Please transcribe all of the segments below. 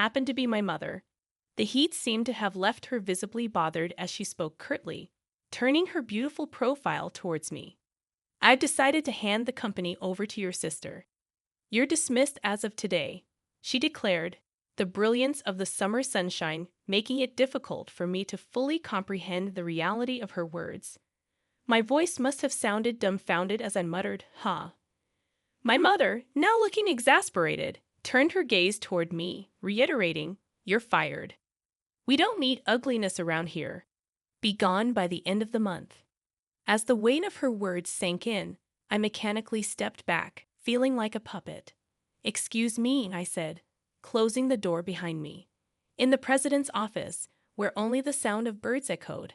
happened to be my mother. The heat seemed to have left her visibly bothered as she spoke curtly, turning her beautiful profile towards me. "I've decided to hand the company over to your sister. You're dismissed as of today," she declared, the brilliance of the summer sunshine making it difficult for me to fully comprehend the reality of her words. My voice must have sounded dumbfounded as I muttered, "Huh." My mother, now looking exasperated, turned her gaze toward me, reiterating, "You're fired. We don't need ugliness around here. Be gone by the end of the month." As the weight of her words sank in, I mechanically stepped back, feeling like a puppet. "Excuse me," I said, closing the door behind me. In the president's office, where only the sound of birds echoed,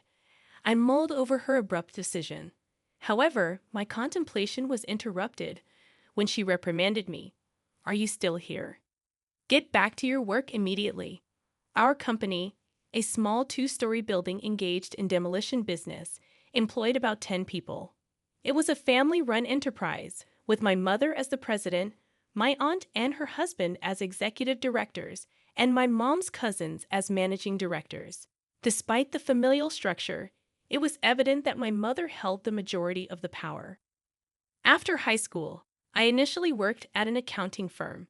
I mulled over her abrupt decision. However, my contemplation was interrupted when she reprimanded me. "Are you still here? Get back to your work immediately." Our company, a small two-story building engaged in demolition business, employed about 10 people. It was a family-run enterprise, with my mother as the president, my aunt and her husband as executive directors, and my mom's cousins as managing directors. Despite the familial structure, it was evident that my mother held the majority of the power. After high school, I initially worked at an accounting firm.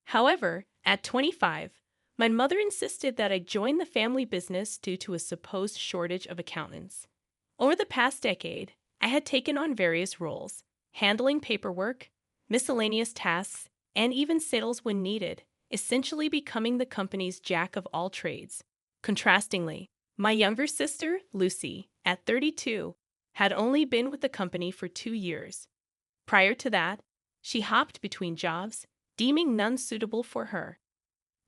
However, at 25, my mother insisted that I join the family business due to a supposed shortage of accountants. Over the past decade, I had taken on various roles, handling paperwork, miscellaneous tasks, and even sales when needed, essentially becoming the company's jack of all trades. Contrastingly, my younger sister, Lucy, at 32, had only been with the company for 2 years. Prior to that, she hopped between jobs, deeming none suitable for her.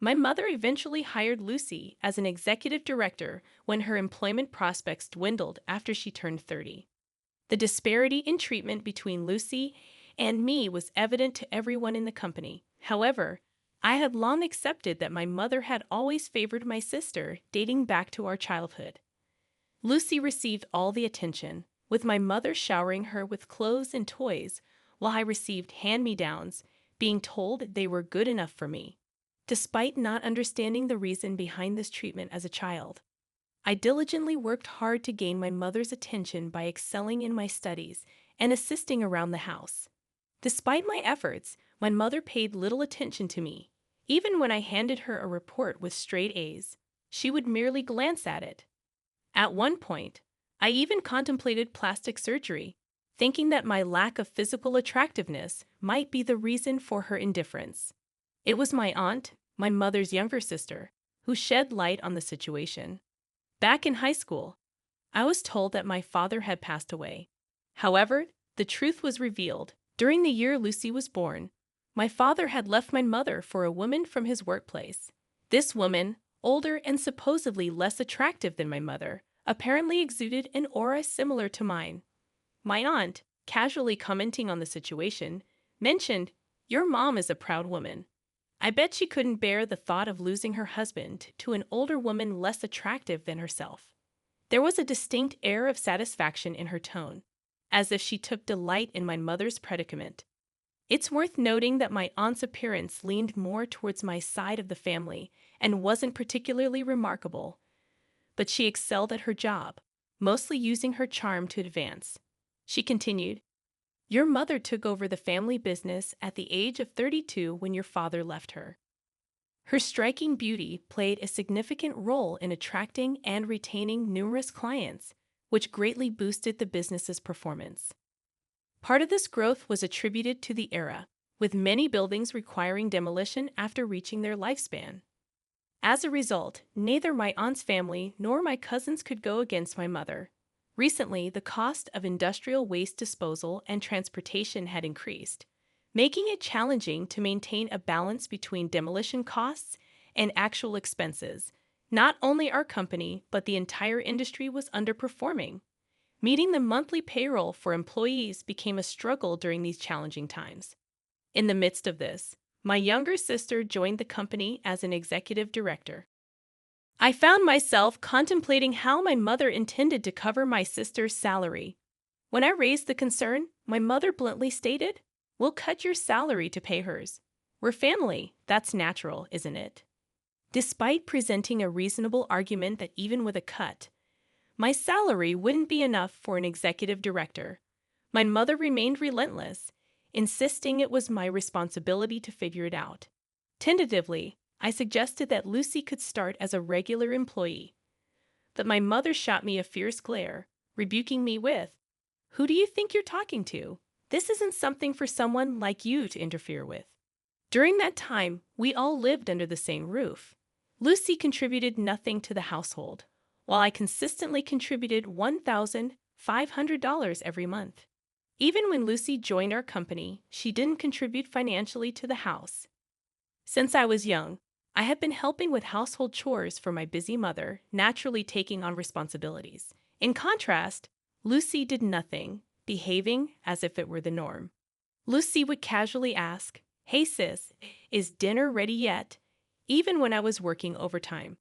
My mother eventually hired Lucy as an executive director when her employment prospects dwindled after she turned 30. The disparity in treatment between Lucy and me was evident to everyone in the company. However, I had long accepted that my mother had always favored my sister dating back to our childhood. Lucy received all the attention, with my mother showering her with clothes and toys, while I received hand-me-downs, being told they were good enough for me. Despite not understanding the reason behind this treatment as a child, I diligently worked hard to gain my mother's attention by excelling in my studies and assisting around the house. Despite my efforts, my mother paid little attention to me. Even when I handed her a report with straight A's, she would merely glance at it. At one point, I even contemplated plastic surgery, thinking that my lack of physical attractiveness might be the reason for her indifference. It was my aunt, my mother's younger sister, who shed light on the situation. Back in high school, I was told that my father had passed away. However, the truth was revealed. During the year Lucy was born, my father had left my mother for a woman from his workplace. This woman, older and supposedly less attractive than my mother, apparently exuded an aura similar to mine. My aunt, casually commenting on the situation, mentioned, "Your mom is a proud woman. I bet she couldn't bear the thought of losing her husband to an older woman less attractive than herself." There was a distinct air of satisfaction in her tone, as if she took delight in my mother's predicament. It's worth noting that my aunt's appearance leaned more towards my side of the family and wasn't particularly remarkable, but she excelled at her job, mostly using her charm to advance. She continued, "Your mother took over the family business at the age of 32 when your father left her. Her striking beauty played a significant role in attracting and retaining numerous clients, which greatly boosted the business's performance. Part of this growth was attributed to the era, with many buildings requiring demolition after reaching their lifespan. As a result, neither my aunt's family nor my cousins could go against my mother. Recently, the cost of industrial waste disposal and transportation had increased, making it challenging to maintain a balance between demolition costs and actual expenses. Not only our company, but the entire industry was underperforming. Meeting the monthly payroll for employees became a struggle during these challenging times. In the midst of this, my younger sister joined the company as an executive director. I found myself contemplating how my mother intended to cover my sister's salary. When I raised the concern, my mother bluntly stated, "We'll cut your salary to pay hers. We're family, that's natural, isn't it?" Despite presenting a reasonable argument that even with a cut, my salary wouldn't be enough for an executive director, my mother remained relentless, insisting it was my responsibility to figure it out. Tentatively, I suggested that Lucy could start as a regular employee, but my mother shot me a fierce glare, rebuking me with, "Who do you think you're talking to? This isn't something for someone like you to interfere with." During that time, we all lived under the same roof. Lucy contributed nothing to the household, while I consistently contributed $1,500 every month. Even when Lucy joined our company, she didn't contribute financially to the house. Since I was young, I have been helping with household chores for my busy mother, naturally taking on responsibilities. In contrast, Lucy did nothing, behaving as if it were the norm. Lucy would casually ask, "Hey sis, is dinner ready yet?" even when I was working overtime.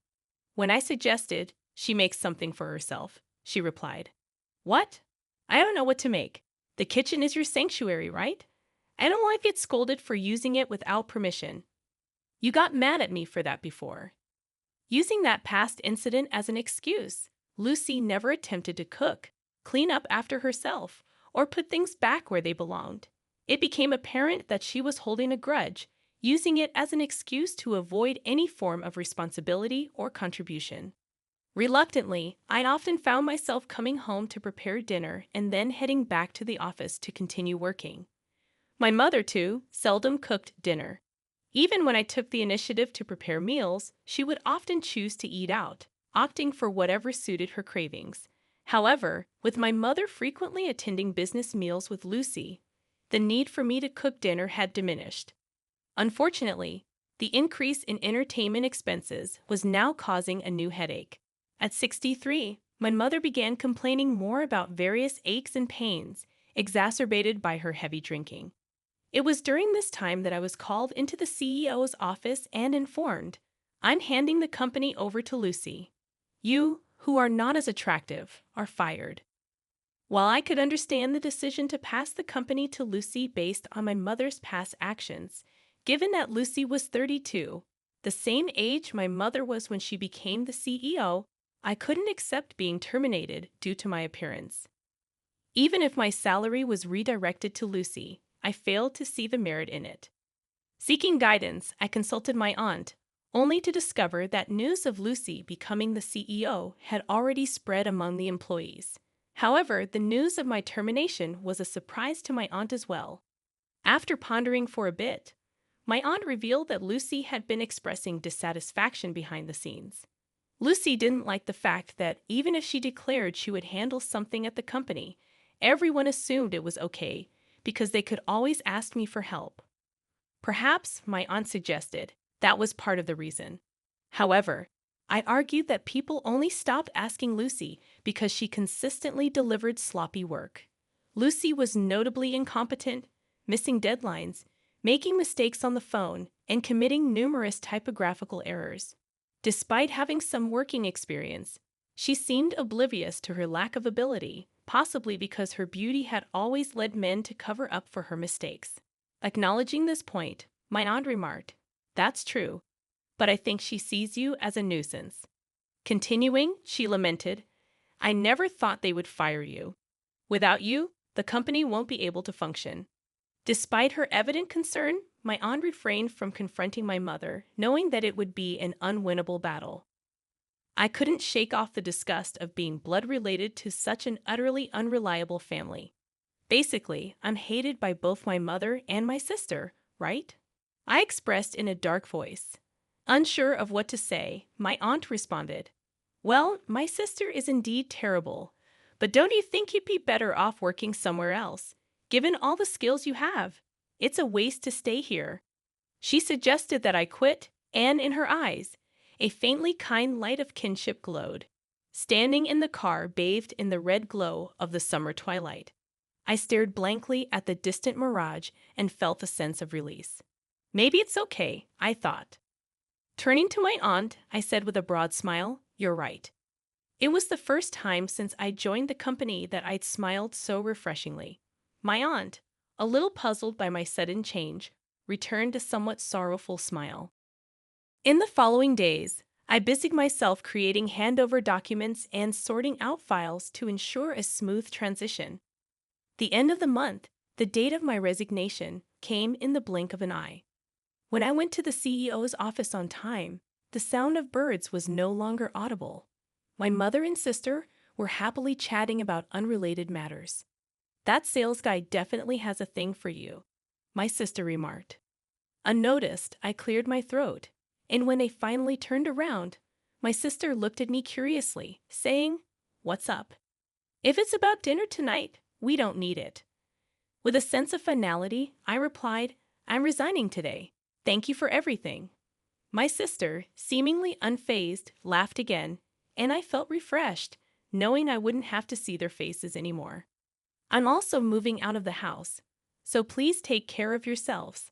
When I suggested she makes something for herself, she replied, "What? I don't know what to make. The kitchen is your sanctuary, right? I don't want to get scolded for using it without permission. You got mad at me for that before." Using that past incident as an excuse, Lucy never attempted to cook, clean up after herself, or put things back where they belonged. It became apparent that she was holding a grudge, using it as an excuse to avoid any form of responsibility or contribution. Reluctantly, I'd often found myself coming home to prepare dinner and then heading back to the office to continue working. My mother, too, seldom cooked dinner. Even when I took the initiative to prepare meals, she would often choose to eat out, opting for whatever suited her cravings. However, with my mother frequently attending business meals with Lucy, the need for me to cook dinner had diminished. Unfortunately, the increase in entertainment expenses was now causing a new headache. At 63, my mother began complaining more about various aches and pains, exacerbated by her heavy drinking. It was during this time that I was called into the CEO's office and informed, "I'm handing the company over to Lucy. You, who are not as attractive, are fired." While I could understand the decision to pass the company to Lucy based on my mother's past actions, given that Lucy was 32, the same age my mother was when she became the CEO, I couldn't accept being terminated due to my appearance. Even if my salary was redirected to Lucy, I failed to see the merit in it. Seeking guidance, I consulted my aunt, only to discover that news of Lucy becoming the CEO had already spread among the employees. However, the news of my termination was a surprise to my aunt as well. After pondering for a bit, my aunt revealed that Lucy had been expressing dissatisfaction behind the scenes. Lucy didn't like the fact that even if she declared she would handle something at the company, everyone assumed it was okay because they could always ask me for help. Perhaps, my aunt suggested, that was part of the reason. However, I argued that people only stopped asking Lucy because she consistently delivered sloppy work. Lucy was notably incompetent, missing deadlines, making mistakes on the phone, and committing numerous typographical errors. Despite having some working experience, she seemed oblivious to her lack of ability, possibly because her beauty had always led men to cover up for her mistakes. Acknowledging this point, my aunt remarked, "That's true, but I think she sees you as a nuisance." Continuing, she lamented, "I never thought they would fire you. Without you, the company won't be able to function." Despite her evident concern, my aunt refrained from confronting my mother, knowing that it would be an unwinnable battle. I couldn't shake off the disgust of being blood-related to such an utterly unreliable family. Basically, I'm hated by both my mother and my sister, right? I expressed in a dark voice. Unsure of what to say, my aunt responded, "Well, my sister is indeed terrible, but don't you think you'd be better off working somewhere else? Given all the skills you have, it's a waste to stay here." She suggested that I quit, and in her eyes, a faintly kind light of kinship glowed. Standing in the car bathed in the red glow of the summer twilight, I stared blankly at the distant mirage and felt a sense of release. Maybe it's okay, I thought. Turning to my aunt, I said with a broad smile, "You're right." It was the first time since I joined the company that I'd smiled so refreshingly. My aunt, a little puzzled by my sudden change, returned a somewhat sorrowful smile. In the following days, I busied myself creating handover documents and sorting out files to ensure a smooth transition. The end of the month, the date of my resignation, came in the blink of an eye. When I went to the CEO's office on time, the sound of birds was no longer audible. My mother and sister were happily chatting about unrelated matters. "That sales guy definitely has a thing for you," my sister remarked. Unnoticed, I cleared my throat, and when they finally turned around, my sister looked at me curiously, saying, "What's up?" "If it's about dinner tonight, we don't need it." With a sense of finality, I replied, "I'm resigning today. Thank you for everything." My sister, seemingly unfazed, laughed again, and I felt refreshed, knowing I wouldn't have to see their faces anymore. "I'm also moving out of the house, so please take care of yourselves,"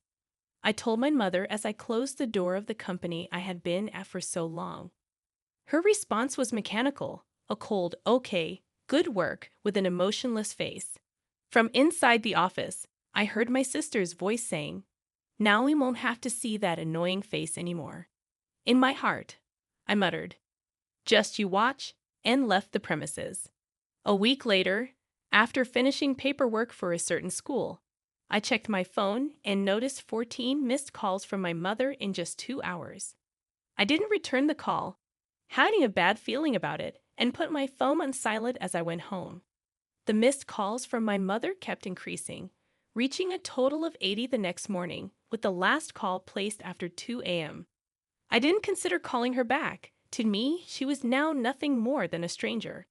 I told my mother as I closed the door of the company I had been at for so long. Her response was mechanical, a cold, "Okay, good work," with an emotionless face. From inside the office, I heard my sister's voice saying, "Now we won't have to see that annoying face anymore." In my heart, I muttered, "Just you watch," and left the premises. A week later, after finishing paperwork for a certain school, I checked my phone and noticed 14 missed calls from my mother in just 2 hours. I didn't return the call, having a bad feeling about it, and put my phone on silent as I went home. The missed calls from my mother kept increasing, reaching a total of 80 the next morning, with the last call placed after 2 a.m. I didn't consider calling her back. To me, she was now nothing more than a stranger.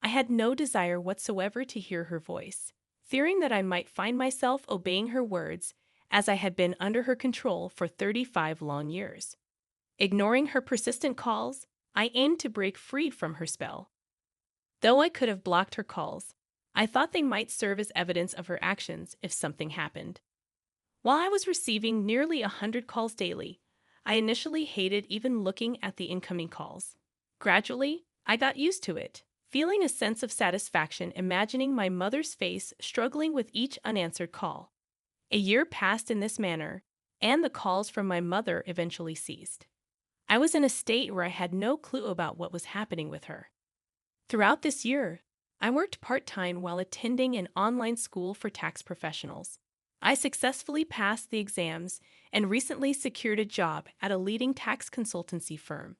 I had no desire whatsoever to hear her voice, fearing that I might find myself obeying her words as I had been under her control for 35 long years. Ignoring her persistent calls, I aimed to break free from her spell. Though I could have blocked her calls, I thought they might serve as evidence of her actions if something happened. While I was receiving nearly 100 calls daily, I initially hated even looking at the incoming calls. Gradually, I got used to it, feeling a sense of satisfaction imagining my mother's face struggling with each unanswered call. A year passed in this manner, and the calls from my mother eventually ceased. I was in a state where I had no clue about what was happening with her. Throughout this year, I worked part-time while attending an online school for tax professionals. I successfully passed the exams and recently secured a job at a leading tax consultancy firm.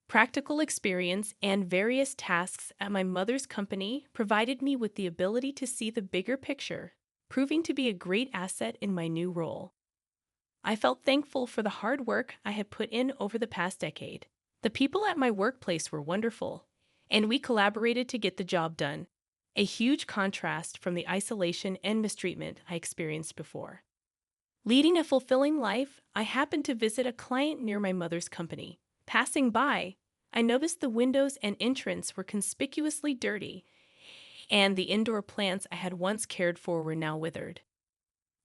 Practical experience and various tasks at my mother's company provided me with the ability to see the bigger picture, proving to be a great asset in my new role. I felt thankful for the hard work I had put in over the past decade. The people at my workplace were wonderful, and we collaborated to get the job done, a huge contrast from the isolation and mistreatment I experienced before. Leading a fulfilling life, I happened to visit a client near my mother's company. Passing by, I noticed the windows and entrance were conspicuously dirty, and the indoor plants I had once cared for were now withered.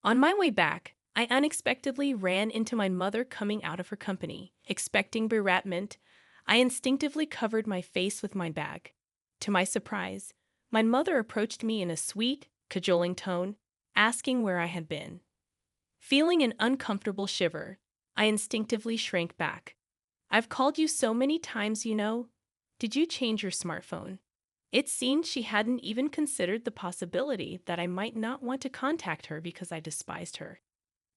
On my way back, I unexpectedly ran into my mother coming out of her company. Expecting beratement, I instinctively covered my face with my bag. To my surprise, my mother approached me in a sweet, cajoling tone, asking where I had been. Feeling an uncomfortable shiver, I instinctively shrank back. "I've called you so many times, you know. Did you change your smartphone?" It seemed she hadn't even considered the possibility that I might not want to contact her because I despised her.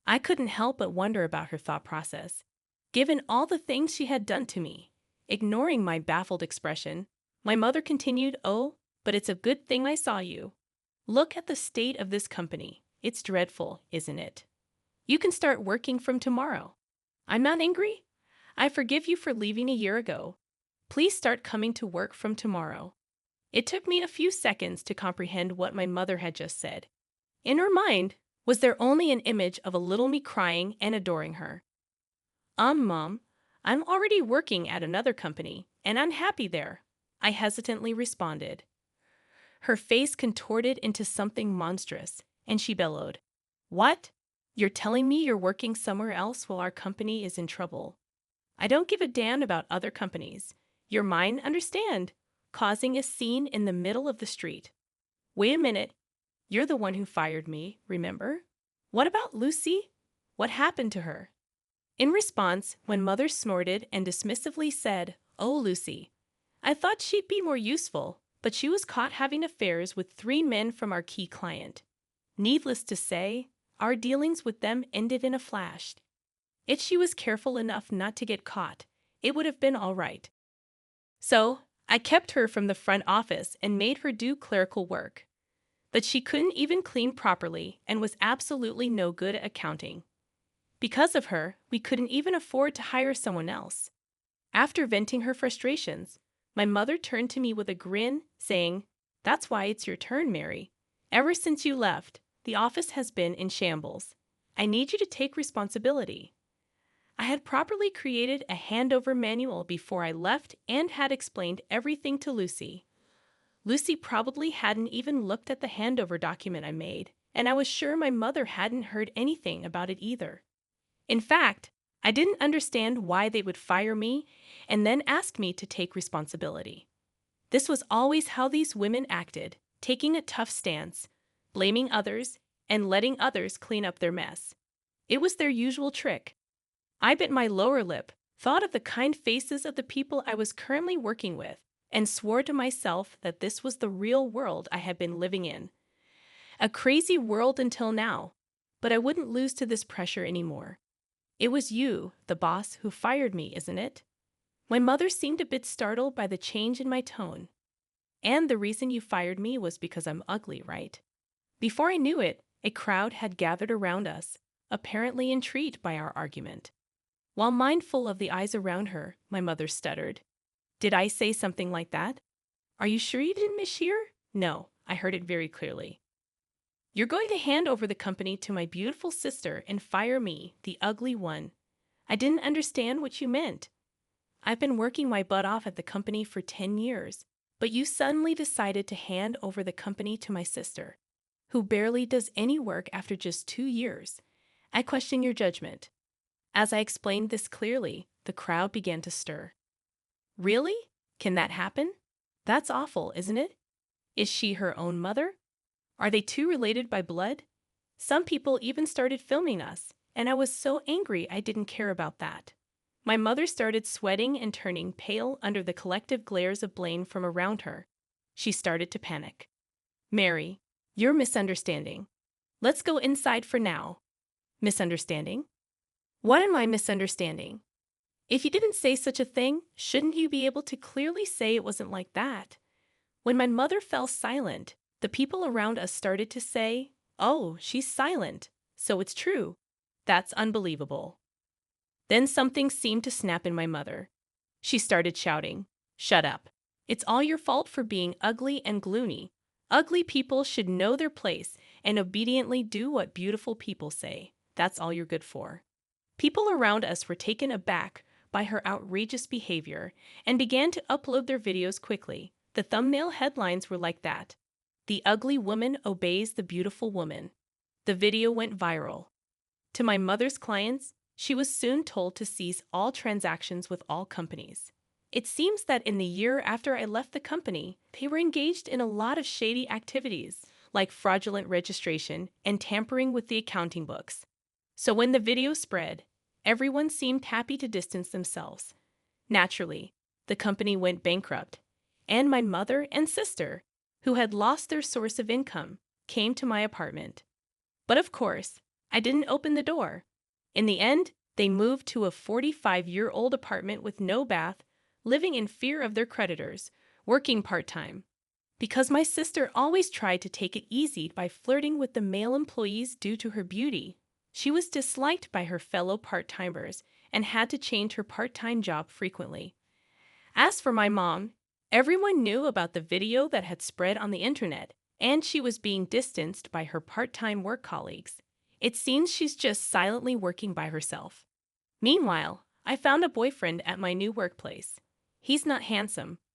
I couldn't help but wonder about her thought process, given all the things she had done to me. Ignoring my baffled expression, my mother continued, "Oh, but it's a good thing I saw you. Look at the state of this company. It's dreadful, isn't it? You can start working from tomorrow. I'm not angry. I forgive you for leaving a year ago. Please start coming to work from tomorrow." It took me a few seconds to comprehend what my mother had just said. In her mind, was there only an image of a little me crying and adoring her? Mom, I'm already working at another company, and I'm happy there," I hesitantly responded. Her face contorted into something monstrous, and she bellowed, "What? You're telling me you're working somewhere else while our company is in trouble? I don't give a damn about other companies. You're mine, understand?" Causing a scene in the middle of the street. "Wait a minute. You're the one who fired me, remember? What about Lucy? What happened to her?" In response, when Mother snorted and dismissively said, "Oh, Lucy, I thought she'd be more useful, but she was caught having affairs with 3 men from our key client. Needless to say, our dealings with them ended in a flash. If she was careful enough not to get caught, it would have been all right. So, I kept her from the front office and made her do clerical work. But she couldn't even clean properly and was absolutely no good at accounting. Because of her, we couldn't even afford to hire someone else." After venting her frustrations, my mother turned to me with a grin, saying, "That's why it's your turn, Mary. Ever since you left, the office has been in shambles. I need you to take responsibility." I had properly created a handover manual before I left and had explained everything to Lucy. Lucy probably hadn't even looked at the handover document I made, and I was sure my mother hadn't heard anything about it either. In fact, I didn't understand why they would fire me and then ask me to take responsibility. This was always how these women acted, taking a tough stance, blaming others, and letting others clean up their mess. It was their usual trick. I bit my lower lip, thought of the kind faces of the people I was currently working with, and swore to myself that this was the real world I had been living in. A crazy world until now, but I wouldn't lose to this pressure anymore. "It was you, the boss, who fired me, isn't it?" My mother seemed a bit startled by the change in my tone. "And the reason you fired me was because I'm ugly, right?" Before I knew it, a crowd had gathered around us, apparently intrigued by our argument. While mindful of the eyes around her, my mother stuttered, "Did I say something like that? Are you sure you didn't mishear?" "No, I heard it very clearly. You're going to hand over the company to my beautiful sister and fire me, the ugly one. I didn't understand what you meant. I've been working my butt off at the company for 10 years, but you suddenly decided to hand over the company to my sister, who barely does any work after just 2 years. I question your judgment." As I explained this clearly, the crowd began to stir. "Really? Can that happen? That's awful, isn't it? Is she her own mother? Are they two related by blood?" Some people even started filming us, and I was so angry I didn't care about that. My mother started sweating and turning pale under the collective glares of blame from around her. She started to panic. "Mary, you're misunderstanding. Let's go inside for now." "Misunderstanding? What am I misunderstanding? If you didn't say such a thing, shouldn't you be able to clearly say it wasn't like that?" When my mother fell silent, the people around us started to say, "Oh, she's silent, so it's true. That's unbelievable." Then something seemed to snap in my mother. She started shouting, "Shut up. It's all your fault for being ugly and gloomy. Ugly people should know their place and obediently do what beautiful people say. That's all you're good for." People around us were taken aback by her outrageous behavior and began to upload their videos quickly. The thumbnail headlines were like that: "The ugly woman obeys the beautiful woman." The video went viral. To my mother's clients, she was soon told to cease all transactions with all companies. It seems that in the year after I left the company, they were engaged in a lot of shady activities, like fraudulent registration and tampering with the accounting books. So when the video spread, everyone seemed happy to distance themselves. Naturally, the company went bankrupt, and my mother and sister, who had lost their source of income, came to my apartment. But of course, I didn't open the door. In the end, they moved to a 45-year-old apartment with no bath, living in fear of their creditors, working part-time. Because my sister always tried to take it easy by flirting with the male employees due to her beauty, she was disliked by her fellow part-timers and had to change her part-time job frequently. As for my mom, everyone knew about the video that had spread on the internet, and she was being distanced by her part-time work colleagues. It seems she's just silently working by herself. Meanwhile, I found a boyfriend at my new workplace. He's not handsome,